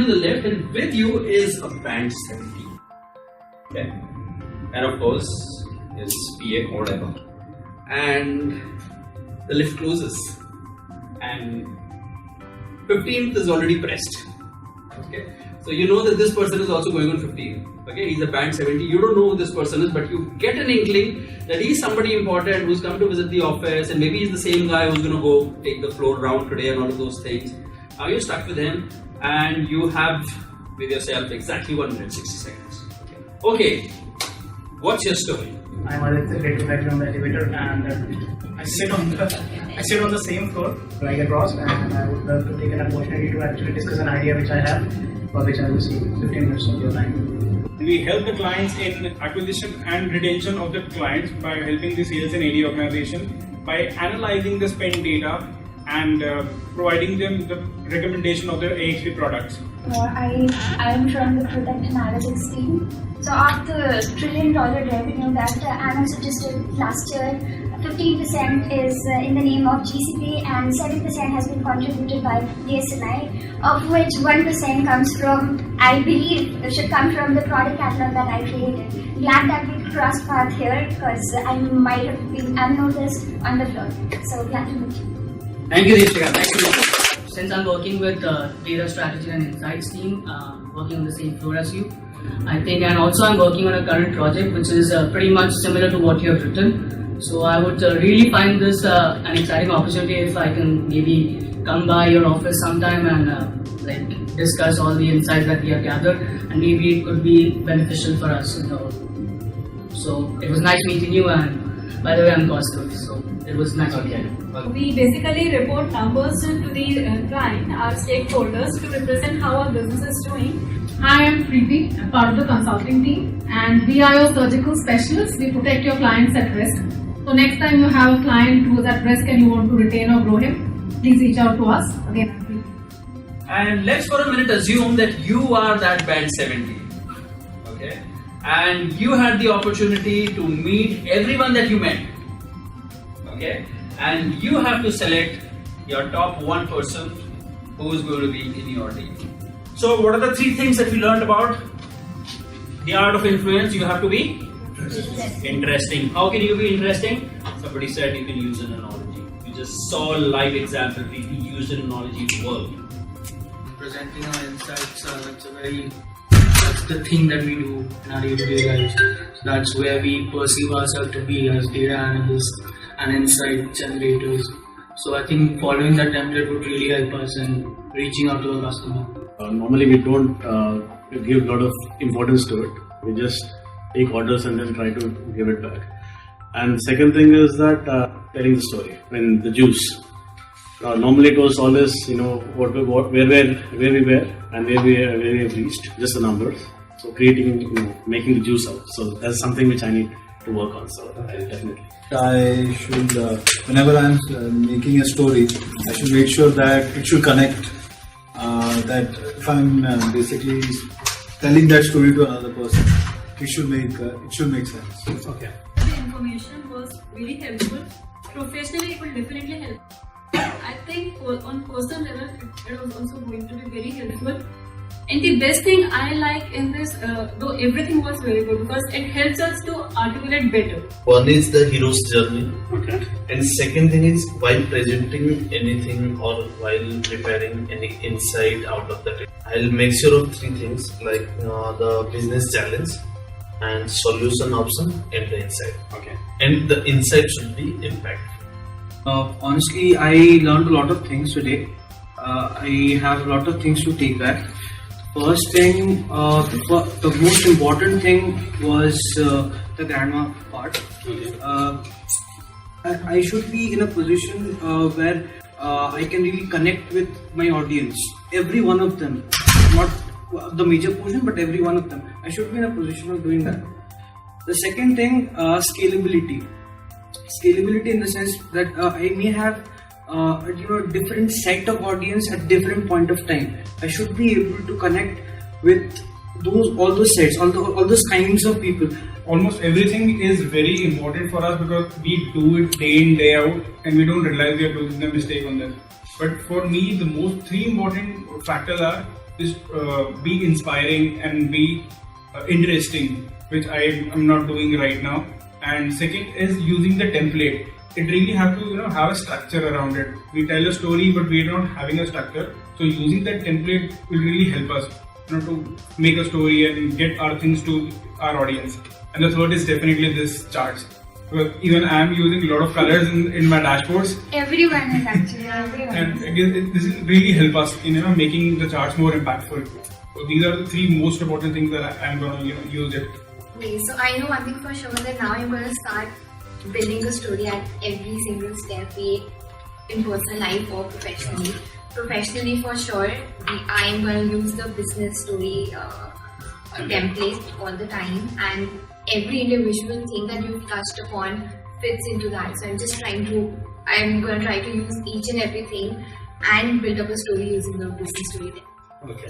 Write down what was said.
on the left, and with you is a band 70. Okay, and of course is PA or whatever, and the lift closes, and 15th is already pressed. Okay, so you know that this person is also going on 15. Okay, he's a band 70. You don't know who this person is, but you get an inkling that he's somebody important who's come to visit the office, and maybe he's the same guy who's going to go take the floor round today and all of those things. Now you're stuck with him, and you have with yourself exactly 1 minute 60 seconds. Okay, what's your story? I'm Aditya, creative director on the elevator, and I sit on the same floor, right across, and I would love to take an opportunity to actually discuss an idea which I have, for which I will see 15 minutes of your time. We help the clients in acquisition and retention of the clients by helping the sales and AD organization by analyzing the spend data and providing them the recommendation of their AXP products. I am from the product analytics team. So of the $1 trillion revenue that Anna suggested last year, 15% is in the name of GCP and 7% has been contributed by DSNI, of which 1% comes from, I believe, should come from the product catalog that I created. Glad that we crossed path here because I might have been unnoticed on the floor. So glad to meet you. Thank you, Deepika. Thank you. Since I'm working with data strategy and insights team, working on the same floor as you, I think, and also I'm working on a current project which is pretty much similar to what you have written. So I would really find this an exciting opportunity if I can maybe come by your office sometime and like discuss all the insights that we have gathered, and maybe it could be beneficial for us. So it was nice meeting you, and by the way, I'm Kaustav, so it was nice meeting you. We basically report numbers to the client, our stakeholders, to represent how our business is doing. Hi, I'm Preeti, I'm part of the consulting team, and we are your surgical specialists. We protect your clients at risk. So next time you have a client who is at risk and you want to retain or grow him, please reach out to us. Again, I'm Preeti. And let's for a minute assume that you are that band 70. Okay, and you had the opportunity to meet everyone that you met. Okay, and you have to select your top 1% who is going to be in your team. So what are the 3 things that we learned about the art of influence? You have to be interesting. How can you be interesting? Somebody said you can use an analogy. You just saw a live example. People used an analogy, it worked. Presenting our insights, that's the thing that we do in our day-to-day lives. So that's where we perceive ourselves to be as data analysts and insight generators. So I think following that template would really help us in reaching out to the customer. Normally we don't give a lot of importance to it. We just take orders and then try to give it back. And second thing is that telling the story, when the juice. Normally it was always, where we were and where we have reached, just the numbers. So creating, making the juice out. So that's something which I need to work on. So I'll definitely. I should, whenever I'm making a story, I should make sure that it should connect. That if I'm basically telling that story to another person, it should make sense. Okay. The information was really helpful. Professionally, it will definitely help. I think on personal level, it was also going to be very helpful. And the best thing I like in this, though everything was very good, because it helps us to articulate better. One is the hero's journey. Okay. And second thing is while presenting anything or while preparing any insight out of that, I'll make sure of 3 things like the business challenge and solution option and the insight. Okay. And the insight should be impactful. Honestly, I learned a lot of things today. I have a lot of things to take back. First thing, the most important thing was the grandma part. I should be in a position where I can really connect with my audience. Every one of them, not the major portion, but every one of them. I should be in a position of doing that. The second thing, scalability. Scalability in the sense that I may have different set of audience at different point of time. I should be able to connect with all those sets, all those kinds of people. Almost everything is very important for us because we do it day in, day out, and we don't realize we are doing a mistake on this. But for me, the most 3 important factors are just be inspiring and be interesting, which I am not doing right now. And second is using the template. It really have to have a structure around it. We tell a story, but we are not having a structure. So using that template will really help us to make a story and get our things to our audience. And the third is definitely this charts. Because even I am using a lot of colors in my dashboards. Everyone is actually, everyone. And again, this will really help us in making the charts more impactful. So these are the three most important things that I'm going to use it. Okay, so I know one thing for sure that now I'm going to start building the story at every single step, be it in personal life or professionally. Professionally, for sure, I am going to use the business story template all the time, and every individual thing that you've touched upon fits into that. So I'm going to try to use each and everything and build up a story using the business story. Okay.